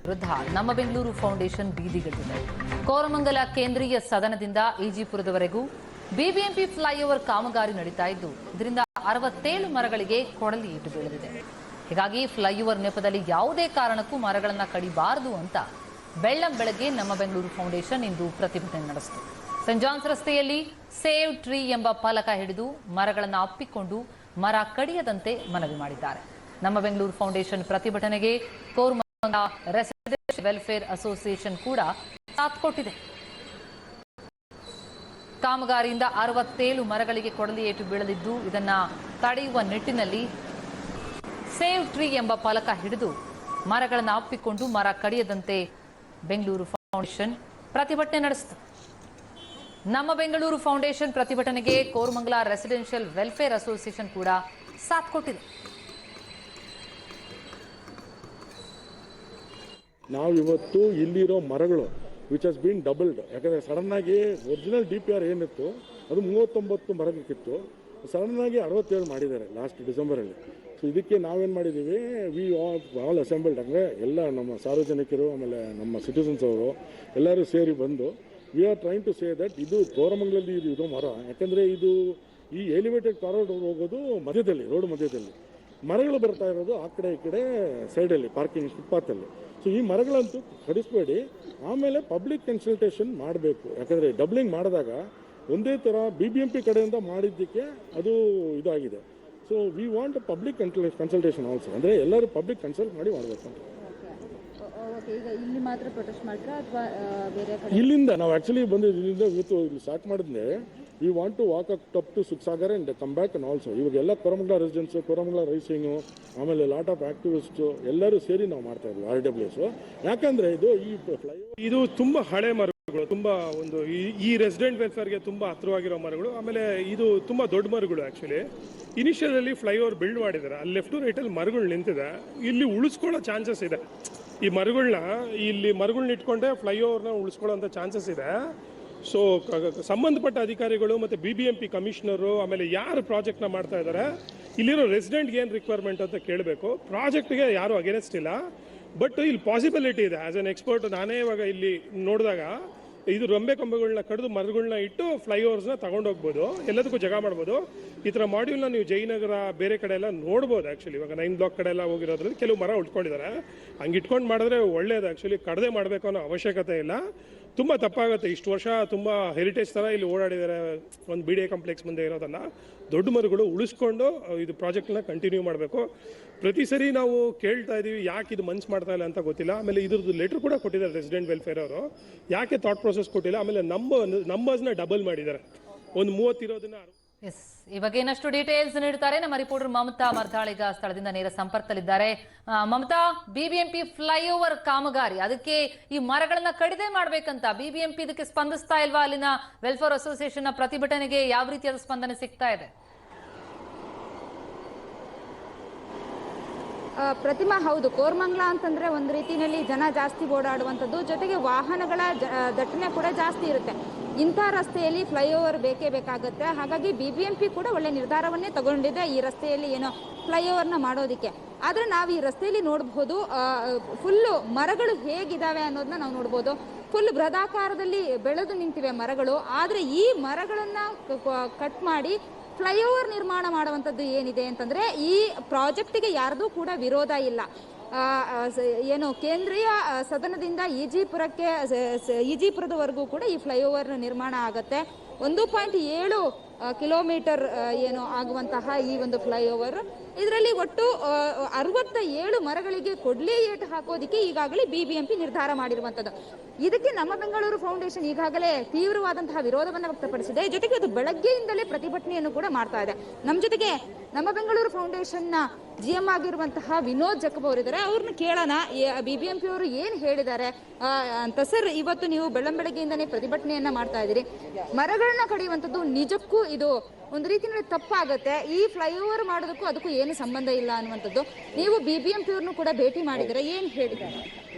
ವಿರುದ್ಧ ನಮ್ಮ ಬೆಂಗಳೂರು ಫೌಂಡೇಶನ್ ಬೀದಿಗಿಳಿದಿದೆ. ಕೋರಮಂಗಲ ಕೇಂದ್ರೀಯ ಸದನದಿಂದ ಈಜಿಪುರದವರೆಗೂ ಬಿಬಿಎಂಪಿ ಫ್ಲೈಓವರ್ ಕಾಮಗಾರಿ ನಡೀತಾ ಇದ್ದು, ಇದರಿಂದ 67 ಮರಗಳಿಗೆ ಕೊಡಲಿ ಏಟು ಬೀಳಲಿದೆ. ಹೀಗಾಗಿ ಫ್ಲೈಓವರ್ ನೆಪದಲ್ಲಿ ಯಾವುದೇ ಕಾರಣಕ್ಕೂ ಮರಗಳನ್ನು ಕಡಿಬಾರದು ಅಂತ ಬೆಳ್ಳಂಬೆಳಗ್ಗೆ ನಮ್ಮ ಬೆಂಗಳೂರು ಫೌಂಡೇಶನ್ ಇಂದು ಪ್ರತಿಭಟನೆ ನಡೆಸಿತು. ಸೆಂಟ್ ಜಾನ್ಸ್ ರಸ್ತೆಯಲ್ಲಿ ಸೇವ್ ಟ್ರೀ ಎಂಬ ಫಲಕ ಹಿಡಿದು ಮರಗಳನ್ನು ಅಪ್ಪಿಕೊಂಡು ಮರ ಕಡಿಯದಂತೆ ಮನವಿ ಮಾಡಿದ್ದಾರೆ. ನಮ್ಮ ಬೆಂಗಳೂರು ಫೌಂಡೇಶನ್ ಪ್ರತಿಭಟನೆಗೆ ಕೋರಮಂಗಲ ರೆಸಿಡೆನ್ಷಿಯಲ್ ವೆಲ್ಫೇರ್ ಅಸೋಸಿಯೇಷನ್ ಕೂಡ ಸಾಥ್ ಕೊಟ್ಟಿದೆ. ಕಾಮಗಾರಿಯಿಂದ 67 ಮರಗಳಿಗೆ ಕೊಡಲಿ ಏಟು ಬೀಳಲಿದ್ದು, ಇದನ್ನ ತಡೆಯುವ ನಿಟ್ಟಿನಲ್ಲಿ ಸೇವ್ ಟ್ರೀ ಎಂಬ ಫಲಕ ಹಿಡಿದು ಮರಗಳನ್ನು ಅಪ್ಪಿಕೊಂಡು ಮರ ಕಡಿಯದಂತೆ ಬೆಂಗಳೂರು ಫೌಂಡೇಶನ್ ಪ್ರತಿಭಟನೆ ನಡೆಸಿತು. ನಮ್ಮ ಬೆಂಗಳೂರು ಫೌಂಡೇಶನ್ ಪ್ರತಿಭಟನೆಗೆ ಕೋರಮಂಗಲ ರೆಸಿಡೆನ್ಷಿಯಲ್ ವೆಲ್ಫೇರ್ ಅಸೋಸಿಯೇಷನ್ ಕೂಡ ಸಾಥ್ ಕೊಟ್ಟಿದೆ. ನಾವಿವತ್ತು ಇಲ್ಲಿರೋ ಮರಗಳು ವಿಚ್ ಹಸ್ ಬೀನ್ ಡಬಲ್ಡ್, ಯಾಕಂದರೆ ಸಡನ್ನಾಗಿ ಒರಿಜಿನಲ್ DPR ಏನಿತ್ತು ಅದು 39 ಮರಕ್ಕಿತ್ತು, ಸಡನ್ನಾಗಿ 67 ಮಾಡಿದ್ದಾರೆ ಲಾಸ್ಟ್ ಡಿಸೆಂಬರಲ್ಲಿ. ಸೊ ಇದಕ್ಕೆ ನಾವೇನು ಮಾಡಿದ್ದೀವಿ, ವಿ ಆಲ್ ಅಸೆಂಬಲ್ಡ್, ಅಂದರೆ ಎಲ್ಲ ನಮ್ಮ ಸಾರ್ವಜನಿಕರು ಆಮೇಲೆ ನಮ್ಮ ಸಿಟಿಸನ್ಸ್ ಅವರು ಎಲ್ಲರೂ ಸೇರಿ ಬಂದು we are trying to say that ಇದು ಕೋರಮಂಗಲದಲ್ಲಿ ಇದು ಮರ, ಯಾಕಂದರೆ ಇದು ಈ ಎಲಿವೇಟೆಡ್ ಕಾರಿಡಾರ್ ಹೋಗೋದು ಮಧ್ಯದಲ್ಲಿ, ರೋಡ್ ಮಧ್ಯದಲ್ಲಿ ಮರಗಳು ಬರ್ತಾ ಇರೋದು ಆ ಕಡೆ ಈ ಕಡೆ ಸೈಡಲ್ಲಿ ಪಾರ್ಕಿಂಗ್ ಫುಟ್ಪಾತಲ್ಲಿ. ಸೊ ಈ ಮರಗಳಂತೂ ಕಡಿಸ್ಬೇಡಿ, ಆಮೇಲೆ ಪಬ್ಲಿಕ್ ಕನ್ಸಲ್ಟೇಷನ್ ಮಾಡಬೇಕು. ಯಾಕಂದರೆ ಡಬ್ಲಿಂಗ್ ಮಾಡಿದಾಗ ಒಂದೇ ಥರ BBMP ಕಡೆಯಿಂದ ಮಾಡಿದ್ದಕ್ಕೆ ಅದು ಇದಾಗಿದೆ. So we want public consultation also, ಅಂದರೆ ಎಲ್ಲರೂ ಪಬ್ಲಿಕ್ ಕನ್ಸಲ್ಟ್ ಮಾಡಿ ಮಾಡಬೇಕು ಅಂತ. ಈಗ ಇಲ್ಲಿ ಮಾತ್ರ ಪ್ರೊಟೆಸ್ಟ್ ಮಾಡ್ತೀರಾ ಅಥವಾ ಬೇರೆ ಕಡೆ? ಇಲ್ಲಿಂದ ನಾವು ಆ್ಯಕ್ಚುಲಿ ಬಂದು ಇಲ್ಲಿಂದ ಇವತ್ತು ಇಲ್ಲಿ ಸ್ಟಾರ್ಟ್ ಮಾಡಿದ್ರೆ we want to walk up to Sukhsagar and come back and also. ಇವಾಗೆಲ್ಲ ಕೋರಮಂಗಲ ರೆಸಿಡೆನ್ಸು, ಕೋರಮಂಗಲ ರೈಸಿಂಗು, ಆಮೇಲೆ ಲಾಟ್ ಆಫ್ ಆಕ್ಟಿವಿಸ್ಟು ಎಲ್ಲರೂ ಸೇರಿ ನಾವು ಮಾಡ್ತಾ ಇದ್ವಿ RWS. ಯಾಕಂದರೆ ಇದು ತುಂಬ ಹಳೆ ಮರಗಳು, ತುಂಬ ಒಂದು ಈ ರೆಸಿಡೆಂಟ್ ವೆಲ್ಫೇರ್ಗೆ ತುಂಬ ಹತ್ತಿರವಾಗಿರೋ ಮರಗಳು. ಆಮೇಲೆ ಇದು ತುಂಬ ದೊಡ್ಡ ಮರಗಳು. ಆ್ಯಕ್ಚುಲಿ ಇನಿಷಿಯಲಲ್ಲಿ ಫ್ಲೈಓವರ್ ಬಿಲ್ಡ್ ಮಾಡಿದ್ದಾರೆ, ಅಲ್ಲಿ ಲೆಫ್ಟ್ ಟು ರೈಟಲ್ಲಿ ಮರಗಳು ನಿಂತಿದೆ. ಇಲ್ಲಿ ಉಳಿಸ್ಕೊಳ್ಳೋ ಚಾನ್ಸಸ್ ಇದೆ. ಈ ಮರಗಳನ್ನ ಇಟ್ಕೊಂಡೆ ಫ್ಲೈಓವರ್ನ ಉಳಿಸ್ಕೊಳ್ಳೋಂಥ ಚಾನ್ಸಸ್ ಇದೆ. ಸೊ ಸಂಬಂಧಪಟ್ಟ ಅಧಿಕಾರಿಗಳು ಮತ್ತು BBMP ಕಮಿಷನರು ಆಮೇಲೆ ಯಾರು ಪ್ರಾಜೆಕ್ಟ್ನ ಮಾಡ್ತಾ ಇದ್ದಾರೆ, ಇಲ್ಲಿರೋ ರೆಸಿಡೆಂಟ್ಗೆ ಏನು ರಿಕ್ವೈರ್ಮೆಂಟ್ ಅಂತ ಕೇಳಬೇಕು. ಪ್ರಾಜೆಕ್ಟ್ಗೆ ಯಾರು ಅಗೇನೆಸ್ಟ್ ಇಲ್ಲ, ಬಟ್ ಇಲ್ಲಿ ಪಾಸಿಬಿಲಿಟಿ ಇದೆ. ಆ್ಯಸ್ ಎನ್ ಎಕ್ಸ್ಪರ್ಟ್ ನಾನೇ ಇವಾಗ ಇಲ್ಲಿ ನೋಡಿದಾಗ ಇದು ರೆಂಬೆ ಕೊಂಬೆಗಳನ್ನ ಕಡಿದು ಮರಗಳನ್ನ ಇಟ್ಟು ಫ್ಲೈಓವರ್ಸ್ನ ತಗೊಂಡೋಗ್ಬೋದು, ಎಲ್ಲದಕ್ಕೂ ಜಾಗ ಮಾಡ್ಬೋದು. ಈ ಥರ ಮಾಡ್ಯೂಲ್ನ ನೀವು ಜಯನಗರ ಬೇರೆ ಕಡೆ ಎಲ್ಲ ನೋಡ್ಬೋದು. ಆ್ಯಕ್ಚುಲಿ ಇವಾಗ 9 ಬ್ಲಾಕ್ ಕಡೆ ಎಲ್ಲ ಹೋಗಿರೋದ್ರಲ್ಲಿ ಕೆಲವು ಮರ ಉಟ್ಕೊಂಡಿದ್ದಾರೆ. ಹಂಗೆ ಇಟ್ಕೊಂಡು ಮಾಡಿದ್ರೆ ಒಳ್ಳೇದು. ಆ್ಯಕ್ಚುಲಿ ಕಡದೆ ಮಾಡಬೇಕು ಅನ್ನೋ ಅವಶ್ಯಕತೆ ಇಲ್ಲ. ತುಂಬ ತಪ್ಪಾಗುತ್ತೆ. ಇಷ್ಟು ವರ್ಷ ತುಂಬ ಹೆರಿಟೇಜ್ ಥರ ಇಲ್ಲಿ ಓಡಾಡಿದ್ದಾರೆ. ಒಂದು BDA ಕಾಂಪ್ಲೆಕ್ಸ್ ಮುಂದೆ ಇರೋದನ್ನು ದೊಡ್ಡ ಮರಗಳು ಉಳಿಸ್ಕೊಂಡು ಇದು ಪ್ರಾಜೆಕ್ಟ್ನ ಕಂಟಿನ್ಯೂ ಮಾಡಬೇಕು. ಪ್ರತಿ ಸರಿ ನಾವು ಕೇಳ್ತಾ ಇದ್ದೀವಿ, ಯಾಕೆ ಇದು ಮನ್ಸು ಮಾಡ್ತಾ ಇಲ್ಲ ಅಂತ ಗೊತ್ತಿಲ್ಲ. ಆಮೇಲೆ ಇದ್ರದ್ದು ಲೆಟ್ರ್ ಕೂಡ ಕೊಟ್ಟಿದ್ದಾರೆ ರೆಸಿಡೆಂಟ್ ವೆಲ್ಫೇರ್ ಅವರು, ಯಾಕೆ ಥಾಟ್ ಪ್ರೊಸೆಸ್ ಕೊಟ್ಟಿಲ್ಲ. ಆಮೇಲೆ ನಂಬರ್ಸ್ನ ಡಬಲ್ ಮಾಡಿದ್ದಾರೆ, ಒಂದು 30 ಇರೋದನ್ನ. ಈ ಬಗ್ಗೆ ಇನ್ನಷ್ಟು ಡೀಟೇಲ್ಸ್ ನೀಡುತ್ತಾರೆ ನಮ್ಮ ರಿಪೋರ್ಟರ್ ಮಮತಾ ಮರ್ದಾಳಿಗ ಸ್ಥಳದಿಂದ ನೇರ ಸಂಪರ್ಕದಲ್ಲಿದ್ದಾರೆ. ಮಮತಾ, BBMP ಫ್ಲೈಓವರ್ ಕಾಮಗಾರಿ ಅದಕ್ಕೆ ಈ ಮರಗಳನ್ನ ಕಡಿದೆ ಮಾಡ್ಬೇಕಂತ BBMP ಇದಕ್ಕೆ ಸ್ಪಂದಿಸ್ತಾ ಇಲ್ವಾ? ಅಲ್ಲಿನ ವೆಲ್ಫೇರ್ ಅಸೋಸಿಯೇಷನ್ ನ ಪ್ರತಿಭಟನೆಗೆ ಯಾವ ರೀತಿಯಾದ ಸ್ಪಂದನೆ ಸಿಗ್ತಾ ಇದೆ? ಪ್ರತಿಮಾ, ಹೌದು, ಕೋರಮಂಗಲ ಅಂತಂದ್ರೆ ಒಂದು ರೀತಿಯಲ್ಲಿ ಜನ ಜಾಸ್ತಿ ಓಡಾಡುವಂಥದ್ದು, ಜೊತೆಗೆ ವಾಹನಗಳ ದಟ್ಟಣೆ ಕೂಡ ಜಾಸ್ತಿ ಇರುತ್ತೆ. ಇಂಥ ರಸ್ತೆಯಲ್ಲಿ ಫ್ಲೈಓವರ್ ಬೇಕೇ ಬೇಕಾಗುತ್ತೆ. ಹಾಗಾಗಿ BBMP ಕೂಡ ಒಳ್ಳೆ ನಿರ್ಧಾರವನ್ನೇ ತಗೊಂಡಿದೆ ಈ ರಸ್ತೆಯಲ್ಲಿ ಏನೋ ಫ್ಲೈಓವರ್ನ ಮಾಡೋದಕ್ಕೆ. ಆದರೆ ನಾವು ಈ ರಸ್ತೆಯಲ್ಲಿ ನೋಡಬಹುದು, ಫುಲ್ಲು ಮರಗಳು ಹೇಗಿದ್ದಾವೆ ಅನ್ನೋದನ್ನ ನಾವು ನೋಡ್ಬೋದು. ಫುಲ್ ಬೃಹದಾಕಾರದಲ್ಲಿ ಬೆಳೆದು ನಿಂತಿವೆ ಮರಗಳು. ಆದರೆ ಈ ಮರಗಳನ್ನ ಕಟ್ ಮಾಡಿ ಫ್ಲೈಓವರ್ ನಿರ್ಮಾಣ ಮಾಡುವಂಥದ್ದು ಏನಿದೆ ಅಂತಂದ್ರೆ, ಈ ಪ್ರಾಜೆಕ್ಟಿಗೆ ಯಾರ್ದೂ ಕೂಡ ವಿರೋಧ ಇಲ್ಲ. ಏನು ಕೇಂದ್ರೀಯ ಸದನದಿಂದ ಈಜಿಪುರದವರೆಗೂ ಕೂಡ ಈ ಫ್ಲೈಓವರ್ ನಿರ್ಮಾಣ ಆಗುತ್ತೆ. 1.7 ಕಿಲೋಮೀಟರ್ ಏನು ಆಗುವಂತಹ ಈ ಒಂದು ಫ್ಲೈಓವರ್, ಇದರಲ್ಲಿ ಒಟ್ಟು 67 ಮರಗಳಿಗೆ ಕೊಡ್ಲಿ ಏಟು ಹಾಕೋದಿಕ್ಕೆ ಈಗಾಗಲೇ BBMP ನಿರ್ಧಾರ ಮಾಡಿರುವಂಥದ್ದು. ಇದಕ್ಕೆ ನಮ್ಮ ಬೆಂಗಳೂರು ಫೌಂಡೇಶನ್ ಈಗಾಗಲೇ ತೀವ್ರವಾದಂತಹ ವಿರೋಧವನ್ನು ವ್ಯಕ್ತಪಡಿಸಿದೆ. ಜೊತೆಗೆ ಅದು ಬೆಳಗ್ಗೆಯಿಂದಲೇ ಪ್ರತಿಭಟನೆಯನ್ನು ಕೂಡ ಮಾಡ್ತಾ ಇದೆ. ನಮ್ಮ ಜೊತೆಗೆ ನಮ್ಮ ಬೆಂಗಳೂರು ಫೌಂಡೇಶನ್ನ GM ಆಗಿರುವಂತಹ ವಿನೋದ್ ಜಕಬ್ ಅವರಿದ್ದಾರೆ, ಅವ್ರನ್ನ ಕೇಳೋಣ BBMP ಅವರು ಏನು ಹೇಳಿದ್ದಾರೆ ಅಂತ. ಸರ್, ಇವತ್ತು ನೀವು ಬೆಳಗ್ಗೆಯಿಂದನೇ ಪ್ರತಿಭಟನೆಯನ್ನ ಮಾಡ್ತಾ ಇದ್ದೀರಿ. ಮರಗಳನ್ನ ಕಡಿಯುವಂಥದ್ದು ನಿಜಕ್ಕೂ ಇದು ಒಂದು ರೀತಿಯಲ್ಲಿ ತಪ್ಪಾಗುತ್ತೆ. ಈ ಫ್ಲೈಓವರ್ ಮಾಡೋದಕ್ಕೂ ಅದಕ್ಕೂ ಏನು ಸಂಬಂಧ ಇಲ್ಲ ಅನ್ನುವಂಥದ್ದು. ನೀವು BBMP ಅವ್ರನ್ನು ಕೂಡ ಭೇಟಿ ಮಾಡಿದರೆ, ಏನು ಹೇಳಿದ್ದಾರೆ?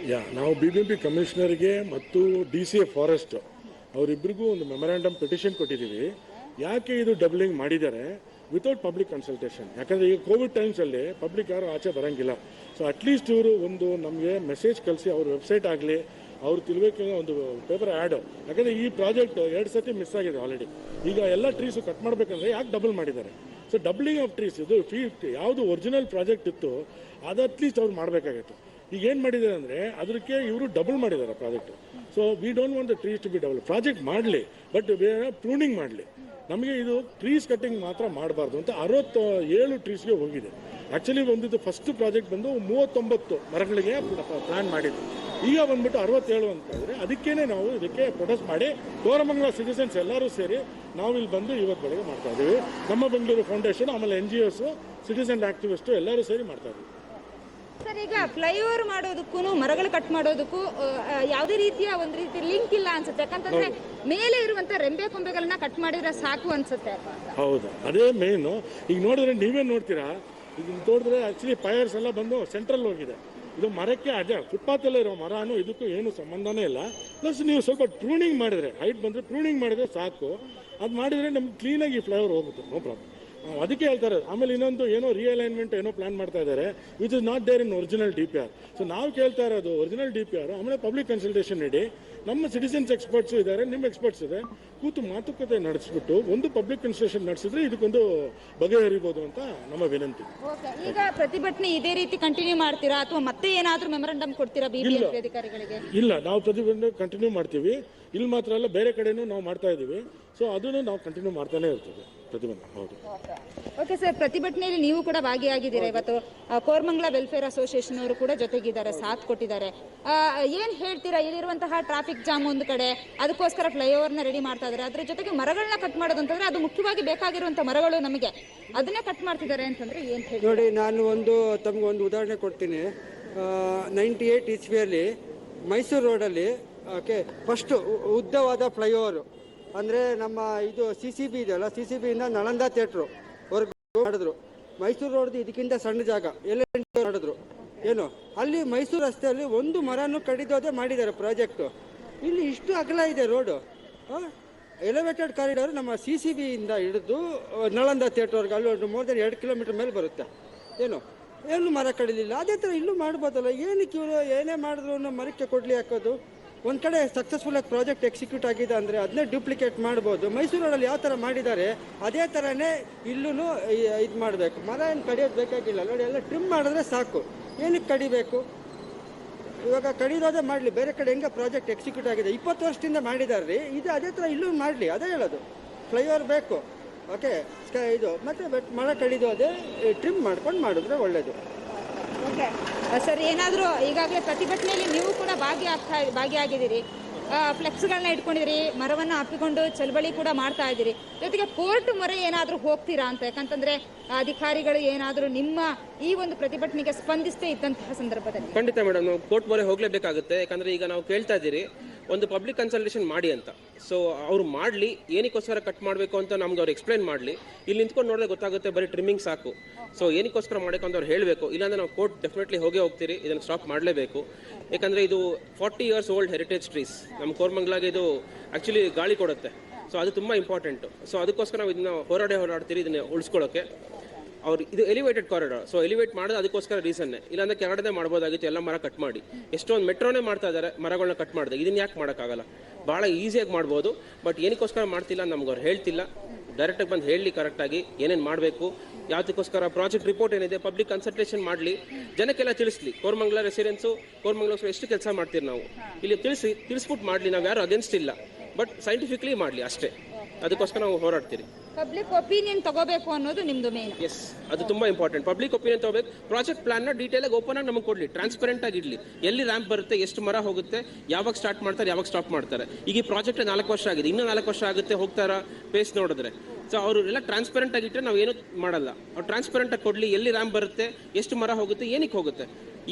ನಾವು BBMP ಕಮಿಷನರ್ಗೆ ಮತ್ತು DCA ಫಾರೆಸ್ಟ್ ಅವರಿಬ್ಬರಿಗೂ ಒಂದು ಮೆಮೊರಾಂಡಮ್ ಪಿಟಿಷನ್ ಕೊಟ್ಟಿದ್ದೀವಿ. ಯಾಕೆ ಇದು ಡಬ್ಲಿಂಗ್ ಮಾಡಿದ್ದಾರೆ ವಿತೌಟ್ ಪಬ್ಲಿಕ್ ಕನ್ಸಲ್ಟೇಷನ್? ಯಾಕಂದರೆ ಈಗ ಕೋವಿಡ್ ಟೈಮ್ಸಲ್ಲಿ ಪಬ್ಲಿಕ್ ಯಾರು ಆಚೆ ಬರೋಂಗಿಲ್ಲ. ಸೊ ಅಟ್ಲೀಸ್ಟ್ ಇವರು ಒಂದು ನಮಗೆ ಮೆಸೇಜ್ ಕಳಿಸಿ ಅವ್ರ ವೆಬ್ಸೈಟ್ ಆಗಲಿ ಅವ್ರು ತಿಳ್ಬೇಕಂದ್ರೆ ಒಂದು ಪೇಪರ್ ಆ್ಯಡ್, ಯಾಕಂದರೆ ಈ ಪ್ರಾಜೆಕ್ಟ್ 2 ಸತಿ ಮಿಸ್ ಆಗಿದೆ ಆಲ್ರೆಡಿ. ಈಗ ಎಲ್ಲ ಟ್ರೀಸು ಕಟ್ ಮಾಡಬೇಕಂದ್ರೆ ಯಾಕೆ ಡಬಲ್ ಮಾಡಿದ್ದಾರೆ? ಸೊ ಡಬ್ಲಿಂಗ್ ಆಫ್ ಟ್ರೀಸ್ ಇದು ಯಾವುದು ಒರಿಜಿನಲ್ ಪ್ರಾಜೆಕ್ಟ್ ಇತ್ತು ಅದು ಅಟ್ಲೀಸ್ಟ್ ಅವ್ರು ಮಾಡಬೇಕಾಗಿತ್ತು. ಈಗ ಏನು ಮಾಡಿದ್ದಾರೆ ಅಂದರೆ ಅದಕ್ಕೆ ಇವರು ಡಬಲ್ ಮಾಡಿದ್ದಾರೆ project. So we don't want the trees to be double. Project ಮಾಡಲಿ, ಬಟ್ ಬೇರೆ ಪ್ರೂನಿಂಗ್ ಮಾಡಲಿ. ನಮಗೆ ಇದು ಟ್ರೀಸ್ ಕಟ್ಟಿಂಗ್ ಮಾತ್ರ ಮಾಡಬಾರ್ದು ಅಂತ 67 ಟ್ರೀಸ್ಗೆ ಹೋಗಿದೆ. ಆ್ಯಕ್ಚುಲಿ ಬಂದಿದ್ದು ಫಸ್ಟ್ ಪ್ರಾಜೆಕ್ಟ್ ಬಂದು 39 ಮರಗಳಿಗೆ ಪ್ಲಾನ್ ಮಾಡಿದ್ದು. ಈಗ ಬಂದ್ಬಿಟ್ಟು 67 ಅಂತ ಇದ್ರೆ ಅದಕ್ಕೇನೆ ನಾವು ಇದಕ್ಕೆ ಪ್ರೊಟೆಸ್ಟ್ ಮಾಡಿ ಕೋರಮಂಗಲ ಸಿಟಿಸನ್ಸ್ ಎಲ್ಲರೂ ಸೇರಿ ನಾವು ಇಲ್ಲಿ ಬಂದು ಇವತ್ತು ಬೆಳಗ್ಗೆ ಮಾಡ್ತಾ ಇದ್ದೀವಿ. ನಮ್ಮ ಬೆಂಗಳೂರು ಫೌಂಡೇಶನ್, ಆಮೇಲೆ NGOs, ಸಿಟಿಸನ್ ಆಕ್ಟಿವಿಸ್ಟು ಎಲ್ಲರೂ ಸೇರಿ ಮಾಡ್ತಾ ಇದ್ದೀವಿ. ಸರ್, ಈಗ ಫ್ಲೈಓವರ್ ಮಾಡೋದಕ್ಕೂ ಮರಗಳು ಕಟ್ ಮಾಡೋದಕ್ಕೂ ಯಾವುದೇ ರೀತಿಯ ಒಂದು ರೀತಿ ಲಿಂಕ್ ಇಲ್ಲ ಅನ್ಸುತ್ತೆ. ಯಾಕಂತಂದ್ರೆ ಮೇಲೆ ಇರುವಂತ ರೆಂಬೆ ಕೊಂಬೆಗಳನ್ನ ಕಟ್ ಮಾಡಿದ್ರೆ ಸಾಕು ಅನ್ಸುತ್ತೆ. ಹೌದು, ಅದೇ ಮೇನು. ಈಗ ನೋಡಿದ್ರೆ ನೀವೇ ನೋಡ್ತೀರಾ, ಈಗ ನೋಡಿದ್ರೆ ಆಕ್ಚುಲಿ ಫೈರ್ಸ್ ಎಲ್ಲ ಬಂದು ಸೆಂಟ್ರಲ್ ಹೋಗಿದೆ. ಇದು ಮರಕ್ಕೆ ಅದೇ ಫುಟ್ಪಾತಲ್ಲೇ ಇರೋ ಮರನೂ ಇದಕ್ಕೂ ಏನು ಸಂಬಂಧನೇ ಇಲ್ಲ. ಪ್ಲಸ್ ನೀವು ಸ್ವಲ್ಪ ಪ್ರೂನಿಂಗ್ ಮಾಡಿದ್ರೆ, ಹೈಟ್ ಬಂದರೆ ಪ್ರೂನಿಂಗ್ ಮಾಡಿದ್ರೆ ಸಾಕು. ಅದು ಮಾಡಿದರೆ ನಮ್ಗೆ ಕ್ಲೀನಾಗಿ ಫ್ಲೈಓವರ್ ಹೋಗುತ್ತೆ, ನೋ ಪ್ರಾಬ್ಲಮ್. ಅದಕ್ಕೆ ಹೇಳ್ತಾರೆ. ಆಮೇಲೆ ಇನ್ನೊಂದು ಏನೋ ರಿಅಲೈನ್ಮೆಂಟ್ ಏನೋ ಪ್ಲಾನ್ ಮಾಡ್ತಾ ಇದ್ದಾರೆ, which is not there in original DPR. So ನಾವು ಕೇಳ್ತಾ ಇರೋದು ಒರಿಜಿನಲ್ DPR, ಆಮೇಲೆ ಪಬ್ಲಿಕ್ ಕನ್ಸಲ್ಟೇಷನ್ ಇಡಿ. ನಮ್ಮ ಸಿಟಿಸನ್ಸ್ ಎಕ್ಸ್ಪರ್ಟ್ಸು ಇದ್ದಾರೆ, ನಿಮ್ಮ ಎಕ್ಸ್ಪರ್ಟ್ಸ್ ಇದೆ, ಕೂತು ಮಾತುಕತೆ ನಡೆಸ್ಬಿಟ್ಟು ಒಂದು ಪಬ್ಲಿಕ್ ಕನ್ಸಲ್ಟೇಷನ್ ನಡೆಸಿದ್ರೆ ಇದಕ್ಕೊಂದು ಬಗೆಹರಿಬೋದು ಅಂತ ನಮ್ಮ ವಿನಂತಿ. ಈಗ ಪ್ರತಿಭಟನೆ ಇದೇ ರೀತಿ ಕಂಟಿನ್ಯೂ ಮಾಡ್ತೀರಾ ಅಥವಾ ಮತ್ತೆ ಏನಾದ್ರೂ ಮೆಮೊರಂಡಮ್ ಕೊಡ್ತೀರಾ BBMP ಅಧಿಕಾರಿಗಳಿಗೆ? ಇಲ್ಲ, ನಾವು ಪ್ರತಿಭಟನೆ ಕಂಟಿನ್ಯೂ ಮಾಡ್ತೀವಿ. ಇಲ್ಲಿ ಮಾತ್ರ ಅಲ್ಲ, ಬೇರೆ ಕಡೆನೂ ನಾವು ಮಾಡ್ತಾ ಇದ್ದೀವಿ. ಸೊ ಅದನ್ನು ನಾವು ಕಂಟಿನ್ಯೂ ಮಾಡ್ತಾನೆ ಇರ್ತೀವಿ ಪ್ರತಿಭಟನೆ. ಹೌದು. ಓಕೆ ಸರ್, ಪ್ರತಿಭಟನೆಯಲ್ಲಿ ನೀವು ಕೂಡ ಭಾಗಿಯಾಗಿದ್ದೀರಾ. ಇವತ್ತು ಕೋರಮಂಗಲ ವೆಲ್ಫೇರ್ ಅಸೋಸಿಯೇಷನ್ ಅವರು ಕೂಡ ಜೊತೆಗಿದ್ದಾರೆ, ಸಾಥ್ ಕೊಟ್ಟಿದ್ದಾರೆ. ಏನ್ ಹೇಳ್ತೀರಾ? ಇಲ್ಲಿರುವಂತಹ ಟ್ರಾಫಿಕ್ ಜಾಮ್ ಒಂದು ಕಡೆ, ಅದಕ್ಕೋಸ್ಕರ ಫ್ಲೈಓವರ್ನ ರೆಡಿ ಮಾಡ್ತಾ ಇದ್ದಾರೆ. ಅದ್ರ ಜೊತೆಗೆ ಮರಗಳನ್ನ ಕಟ್ ಮಾಡೋದು ಅಂತಂದ್ರೆ ಅದು ಮುಖ್ಯವಾಗಿ ಬೇಕಾಗಿರುವಂತಹ ಮರಗಳು, ನಮಗೆ ಅದನ್ನೇ ಕಟ್ ಮಾಡ್ತಿದ್ದಾರೆ ಅಂತಂದ್ರೆ ಏನ್ ಹೇಳಿ? ನೋಡಿ, ನಾನು ತಮ್ಗೆ ಒಂದು ಉದಾಹರಣೆ ಕೊಡ್ತೀನಿ. 98 ಇಸ್ವಿಯಲ್ಲಿ ಮೈಸೂರು ರೋಡಲ್ಲಿ ಫಸ್ಟ್ ಉದ್ದವಾದ ಫ್ಲೈಓವರ್ ಅಂದರೆ ನಮ್ಮ ಇದು CCB ಇದೆಯಲ್ಲ, CCB ಇಂದ ನಳಂದ ಥಿಯೇಟ್ರು ವರ್ಗ ಮಾಡಿದ್ರು. ಮೈಸೂರು ರೋಡ್ದು ಇದಕ್ಕಿಂತ ಸಣ್ಣ ಜಾಗ ಎಲ್ಲ ಮಾಡಿದ್ರು. ಏನು ಅಲ್ಲಿ ಮೈಸೂರು ರಸ್ತೆಯಲ್ಲಿ ಒಂದು ಮರನೂ ಕಡಿದೋದೇ ಮಾಡಿದ್ದಾರೆ ಪ್ರಾಜೆಕ್ಟು. ಇಲ್ಲಿ ಇಷ್ಟು ಅಗಲ ಇದೆ ರೋಡು. ಎಲಿವೇಟೆಡ್ ಕಾರಿಡಾರ್ ನಮ್ಮ CCB ಇಂದ ಹಿಡಿದು ನಳಂದ ಥಿಯೇಟ್ರ್ವರೆಗೆ ಅಲ್ಲಿ ಮೋರ್ ದೆನ್ 2 ಕಿಲೋಮೀಟರ್ ಮೇಲೆ ಬರುತ್ತೆ. ಏನು ಮರ ಕಡಿಲಿಲ್ಲ. ಅದೇ ಥರ ಇಲ್ಲೂ ಮಾಡ್ಬೋದಲ್ಲ. ಏನಕ್ಕೆ ಇವರು ಏನೇ ಮಾಡಿದ್ರು ಮರಕ್ಕೆ ಕೊಡ್ಲಿ ಹಾಕೋದು? ಒಂದು ಕಡೆ ಸಕ್ಸಸ್ಫುಲ್ಲಾಗಿ ಪ್ರಾಜೆಕ್ಟ್ ಎಕ್ಸಿಕ್ಯೂಟ್ ಆಗಿದೆ ಅಂದರೆ ಅದನ್ನೇ ಡ್ಯೂಪ್ಲಿಕೇಟ್ ಮಾಡ್ಬೋದು. ಮೈಸೂರಲ್ಲಿ ಯಾವ ಥರ ಮಾಡಿದ್ದಾರೆ ಅದೇ ಥರನೇ ಇಲ್ಲೂ ಇದು ಮಾಡಬೇಕು. ಮರ ಏನು ಕಡಿಯೋದು ಬೇಕಾಗಿಲ್ಲ. ನೋಡಿ, ಎಲ್ಲ ಟ್ರಿಮ್ ಮಾಡಿದ್ರೆ ಸಾಕು. ಏನಕ್ಕೆ ಕಡಿಬೇಕು? ಇವಾಗ ಕಡಿಯೋದೇ ಮಾಡಲಿ. ಬೇರೆ ಕಡೆ ಹೆಂಗೆ ಪ್ರಾಜೆಕ್ಟ್ ಎಕ್ಸಿಕ್ಯೂಟ್ ಆಗಿದೆ 20 ವರ್ಷದಿಂದ ಮಾಡಿದ್ದಾರೆ ರೀ. ಇದು ಅದೇ ಥರ ಇಲ್ಲೂ ಮಾಡಲಿ. ಅದೇ ಹೇಳೋದು, ಫ್ಲೈಓವರ್ ಬೇಕು. ಓಕೆ, ಇದು ಮತ್ತು ಮರ ಕಡಿದೋದೇ ಟ್ರಿಮ್ ಮಾಡ್ಕೊಂಡು ಮಾಡಿದ್ರೆ ಒಳ್ಳೆಯದು. ಓಕೆ ಸರ್, ಏನಾದರೂ ಈಗಾಗಲೇ ಪ್ರತಿಭಟನೆಯಲ್ಲಿ ನೀವು ಕೂಡ ಭಾಗಿಯಾಗಿದ್ದೀರಿ, ಫ್ಲೆಕ್ಸ್ಗಳನ್ನ ಇಟ್ಕೊಂಡಿದ್ದೀರಿ, ಮರವನ್ನು ಅಪ್ಪಿಕೊಂಡು ಚಳವಳಿ ಕೂಡ ಮಾಡ್ತಾ ಇದ್ದೀರಿ. ಜೊತೆಗೆ ಕೋರ್ಟ್ ಮೊರೆ ಏನಾದರೂ ಹೋಗ್ತೀರಾ ಅಂತ? ಯಾಕಂತಂದ್ರೆ ಅಧಿಕಾರಿಗಳು ಏನಾದರೂ ನಿಮ್ಮ ಈ ಒಂದು ಪ್ರತಿಭಟನೆಗೆ ಸ್ಪಂದಿಸದೇ ಇದ್ದಂತಹ ಸಂದರ್ಭದಲ್ಲಿ? ಖಂಡಿತ ಮೇಡಮ್, ನಾವು ಕೋರ್ಟ್ ಮೊರೆ ಹೋಗಲೇಬೇಕಾಗುತ್ತೆ. ಯಾಕಂದ್ರೆ ಈಗ ನಾವು ಕೇಳ್ತಾ ಇದ್ದೀರಿ ಒಂದು ಪಬ್ಲಿಕ್ ಕನ್ಸಲ್ಟೇಷನ್ ಮಾಡಿ ಅಂತ. ಸೊ ಅವ್ರು ಮಾಡಲಿ, ಏನಕ್ಕೋಸ್ಕರ ಕಟ್ ಮಾಡಬೇಕು ಅಂತ ನಮ್ಗೆ ಅವ್ರು ಎಕ್ಸ್ಪ್ಲೈನ್ ಮಾಡಲಿ. ಇಲ್ಲಿ ನಿಂತ್ಕೊಂಡು ನೋಡಿದ್ರೆ ಗೊತ್ತಾಗುತ್ತೆ, ಬರೀ ಟ್ರಿಮ್ಮಿಂಗ್ ಸಾಕು. ಸೊ ಏನಕ್ಕೋಸ್ಕರ ಮಾಡಬೇಕು ಅಂತ ಅವ್ರು ಹೇಳಬೇಕು. ಇಲ್ಲಾಂದ್ರೆ ನಾವು ಕೋರ್ಟ್ ಡೆಫಿನೆಟ್ಲಿ ಹೋಗ್ತೀರಿ. ಇದನ್ನು ಸ್ಟಾಪ್ ಮಾಡಲೇಬೇಕು. ಯಾಕಂದರೆ ಇದು 40 years ಓಲ್ಡ್ ಹೆರಿಟೇಜ್ ಟ್ರೀಸ್. ನಮ್ಮ ಕೋರಮಂಗಲಾಗೆ ಇದು ಆ್ಯಕ್ಚುಲಿ ಗಾಳಿ ಕೊಡುತ್ತೆ. ಸೊ ಅದು ತುಂಬ ಇಂಪಾರ್ಟೆಂಟು. ಸೊ ಅದಕ್ಕೋಸ್ಕರ ನಾವು ಇದನ್ನ ಹೋರಾಡ್ತೀರಿ ಇದನ್ನ ಉಳಿಸ್ಕೊಳ್ಳೋಕ್ಕೆ. ಅವ್ರು ಇದು ಎಲಿವೇಟೆಡ್ ಕಾರಿಡಾರ್. ಸೊ ಎಲಿವೇಟ್ ಮಾಡೋದು ಅದಕ್ಕೋಸ್ಕರ ರೀಸನ್ನೇ. ಇಲ್ಲಾಂದ್ರೆ ಕೆಳಗಡೆ ಮಾಡ್ಬೋದಾಗಿತ್ತು, ಎಲ್ಲ ಮರ ಕಟ್ ಮಾಡಿ. ಎಷ್ಟೊಂದು ಮೆಟ್ರೋನೇ ಮಾಡ್ತಾ ಇದ್ದಾರೆ ಮರಗಳನ್ನ ಕಟ್ ಮಾಡಿದೆ. ಇದನ್ನ ಯಾಕೆ ಮಾಡೋಕ್ಕಾಗಲ್ಲ? ಭಾಳ ಈಸಿಯಾಗಿ ಮಾಡ್ಬೋದು. ಬಟ್ ಏನಕ್ಕೋಸ್ಕರ ಮಾಡ್ತಿಲ್ಲ ನಮ್ಗೆ ಅವ್ರು ಹೇಳ್ತಿಲ್ಲ. ಡೈರೆಕ್ಟಾಗಿ ಬಂದು ಹೇಳಲಿ ಕರೆಕ್ಟಾಗಿ ಏನೇನು ಮಾಡಬೇಕು, ಯಾವುದಕ್ಕೋಸ್ಕರ ಪ್ರಾಜೆಕ್ಟ್ ರಿಪೋರ್ಟ್ ಏನಿದೆ ಪಬ್ಲಿಕ್ ಕನ್ಸಲ್ಟೇಷನ್ ಮಾಡಲಿ, ಜನಕ್ಕೆಲ್ಲ ತಿಳಿಸ್ಲಿ. ಕೋರಮಂಗಲ ರೆಸಿಡೆನ್ಸು, ಕೋರಮಂಗಲೋಸ್ಕರ ಎಷ್ಟು ಕೆಲಸ ಮಾಡ್ತೀರಿ ನಾವು ಇಲ್ಲಿ ತಿಳಿಸ್ಬಿಟ್ಟು ಮಾಡಲಿ. ನಾವು ಯಾರು ಅಗೇನ್ಸ್ಟ್ ಇಲ್ಲ, ಬಟ್ ಸೈಂಟಿಫಿಕ್ಲಿ ಮಾಡಲಿ ಅಷ್ಟೇ. ಅದಕ್ಕೋಸ್ಕರ ನಾವು ಹೋರಾಡ್ತೀರಿ. ಪಬ್ಲಿಕ್ ಒಪಿನಿಯನ್ ತಗೋಬೇಕು ಅನ್ನೋದು ನಿಮ್ದು ಮೇನ್. ಎಸ್, ಅದು ತುಂಬಾ ಇಂಪಾರ್ಟೆಂಟ್. ಪಬ್ಲಿಕ್ ಒಪಿನಿಯನ್ ತಗೋಬೇಕು. ಪ್ರಾಜೆಕ್ಟ್ ಪ್ಲಾನ್ನ ಡೀಟೇಲ್ ಆಗಿ ಓಪನ್ ಆಗಿ ನಮಗೆ ಕೊಡ್ಲಿ, ಟ್ರಾನ್ಸ್ಪರೆಂಟ್ ಆಗಿ ಇಡ್ಲಿ. ಎಲ್ಲಿ ರ್ಯಾಂಪ್ ಬರುತ್ತೆ, ಎಷ್ಟು ಮರ ಹೋಗುತ್ತೆ, ಯಾವಾಗ ಸ್ಟಾರ್ಟ್ ಮಾಡ್ತಾರೆ, ಯಾವಾಗ ಸ್ಟಾಪ್ ಮಾಡ್ತಾರೆ. ಈಗ ಈ ಪ್ರಾಜೆಕ್ಟ್ 4 ವರ್ಷ ಆಗಿದೆ, ಇನ್ನೂ 4 ವರ್ಷ ಆಗುತ್ತೆ ಹೋಗ್ತಾರ ಪೇಸ್ ನೋಡಿದ್ರೆ. ಸೊ ಅವರು ಎಲ್ಲ ಟ್ರಾನ್ಸ್ಪರೆಂಟ್ ಆಗಿಟ್ಟರೆ ನಾವು ಏನು ಮಾಡಲ್ಲ. ಅವ್ರು ಟ್ರಾನ್ಸ್ಪರೆಂಟ್ ಆಗಿ ಕೊಡ್ಲಿ, ಎಲ್ಲಿ ರ್ಯಾಂಪ್ ಬರುತ್ತೆ, ಎಷ್ಟು ಮರ ಹೋಗುತ್ತೆ, ಏನಕ್ಕೆ ಹೋಗುತ್ತೆ.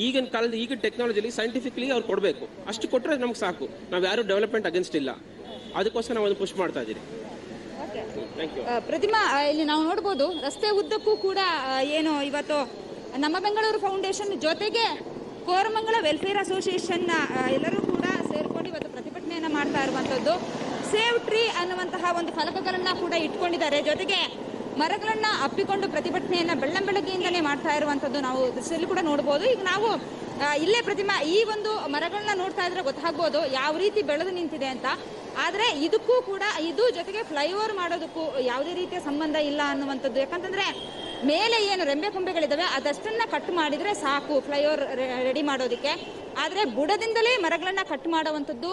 ಈಗಿನ ಕಾಲದ ಈಗಿನ ಟೆಕ್ನಾಲಜಿಲಿ ಸೈಂಟಿಫಿಕ್ಲಿ ಅವ್ರು ಕೊಡಬೇಕು. ಅಷ್ಟು ಕೊಟ್ಟರೆ ನಮ್ಗೆ ಸಾಕು. ನಾವು ಯಾರು ಡೆವಲಪ್ಮೆಂಟ್ ಅಗೇನ್ಸ್ಟ್ ಇಲ್ಲ. ಅದಕ್ಕೋಸ್ಕರ ನಾವು ಅದನ್ನು ಪುಷ್ ಮಾಡ್ತಾ ಇದ್ದೀರಿ. ಪ್ರತಿಮಾ, ಇಲ್ಲಿ ನಾವು ನೋಡ್ಬೋದು ರಸ್ತೆ ಉದ್ದಕ್ಕೂ ಕೂಡ ಏನು ಇವತ್ತು ನಮ್ಮ ಬೆಂಗಳೂರು ಫೌಂಡೇಶನ್ ಜೊತೆಗೆ ಕೋರಮಂಗಲ ವೆಲ್ಫೇರ್ ಅಸೋಸಿಯೇಷನ್ ಎಲ್ಲರೂ ಕೂಡ ಸೇರ್ಕೊಂಡು ಇವತ್ತು ಪ್ರತಿಭಟನೆಯನ್ನ ಮಾಡ್ತಾ ಇರುವಂತದ್ದು. ಸೇವ್ ಟ್ರೀ ಅನ್ನುವಂತಹ ಒಂದು ಫಲಕಗಳನ್ನ ಕೂಡ ಇಟ್ಕೊಂಡಿದ್ದಾರೆ. ಜೊತೆಗೆ ಮರಗಳನ್ನ ಅಪ್ಪಿಕೊಂಡು ಪ್ರತಿಭಟನೆಯನ್ನ ಬೆಳ್ಳಂಬೆಳಗ್ಗೆಯಿಂದನೇ ಮಾಡ್ತಾ ಇರುವಂತದ್ದು ನಾವು ದೃಶ್ಯದಲ್ಲಿ ಕೂಡ ನೋಡಬಹುದು. ಈಗ ನಾವು ಇಲ್ಲೇ ಪ್ರತಿಮಾ ಈ ಒಂದು ಮರಗಳನ್ನ ನೋಡ್ತಾ ಇದ್ರೆ ಗೊತ್ತಾಗ್ಬೋದು ಯಾವ ರೀತಿ ಬೆಳೆದು ನಿಂತಿದೆ ಅಂತ. ಆದ್ರೆ ಇದಕ್ಕೂ ಕೂಡ ಇದು ಜೊತೆಗೆ ಫ್ಲೈಓವರ್ ಮಾಡೋದಕ್ಕೂ ಯಾವುದೇ ರೀತಿಯ ಸಂಬಂಧ ಇಲ್ಲ ಅನ್ನುವಂಥದ್ದು. ಯಾಕಂತಂದ್ರೆ ಮೇಲೆ ಏನು ರೆಂಬೆ ಕೊಂಬೆಗಳಿದಾವೆ ಅದಷ್ಟನ್ನ ಕಟ್ ಮಾಡಿದ್ರೆ ಸಾಕು ಫ್ಲೈಓವರ್ ರೆಡಿ ಮಾಡೋದಕ್ಕೆ. ಆದ್ರೆ ಬುಡದಿಂದಲೇ ಮರಗಳನ್ನ ಕಟ್ ಮಾಡುವಂಥದ್ದು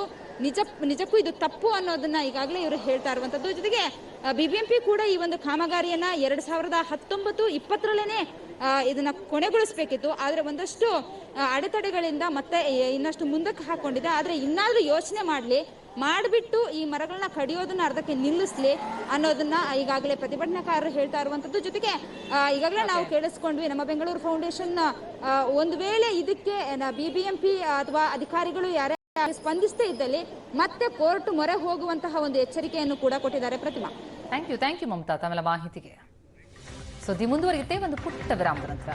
ನಿಜಕ್ಕೂ ಇದು ತಪ್ಪು ಅನ್ನೋದನ್ನ ಈಗಾಗಲೇ ಇವರು ಹೇಳ್ತಾ ಇರುವಂತದ್ದು. ಜೊತೆಗೆ ಬಿಬಿಎಂಪಿ ಕೂಡ ಈ ಒಂದು ಕಾಮಗಾರಿಯನ್ನ 2019-20 ಇದನ್ನ ಕೊನೆಗೊಳಿಸಬೇಕಿತ್ತು. ಆದ್ರೆ ಒಂದಷ್ಟು ಅಡೆತಡೆಗಳಿಂದ ಮತ್ತೆ ಇನ್ನಷ್ಟು ಮುಂದಕ್ಕೆ ಹಾಕೊಂಡಿದೆ. ಆದ್ರೆ ಇನ್ನಾದ್ರೂ ಯೋಚನೆ ಮಾಡಿಬಿಟ್ಟು ಈ ಮರಗಳನ್ನ ಕಡಿಯೋದನ್ನ ಅರ್ಧಕ್ಕೆ ನಿಲ್ಲಿಸ್ಲಿ ಅನ್ನೋದನ್ನ ಈಗಾಗಲೇ ಪ್ರತಿಭಟನಾಕಾರರು ಹೇಳ್ತಾ ಇರುವಂತದ್ದು. ಜೊತೆಗೆ ಈಗಾಗಲೇ ನಾವು ಕೇಳಿಸ್ಕೊಂಡ್ವಿ, ನಮ್ಮ ಬೆಂಗಳೂರು ಫೌಂಡೇಶನ್ ಒಂದು ವೇಳೆ ಇದಕ್ಕೆ ಬಿಬಿಎಂಪಿ ಅಥವಾ ಅಧಿಕಾರಿಗಳು ಯಾರೇ ಸ್ಪಂದಿಸದೇ ಇದ್ದಲ್ಲಿ ಮತ್ತೆ ಕೋರ್ಟ್ ಮೊರೆ ಹೋಗುವಂತಹ ಒಂದು ಎಚ್ಚರಿಕೆಯನ್ನು ಕೂಡ ಕೊಟ್ಟಿದ್ದಾರೆ. ಪ್ರತಿಮಾ, ಥ್ಯಾಂಕ್ ಯು ಮಮತಾ ತಮ್ಮೆಲ್ಲ ಮಾಹಿತಿಗೆ. ಸುದ್ದಿ ಮುಂದುವರಿಯುತ್ತೆ ಒಂದು ಪುಟ್ಟ ವಿರಾಮದ ನಂತರ.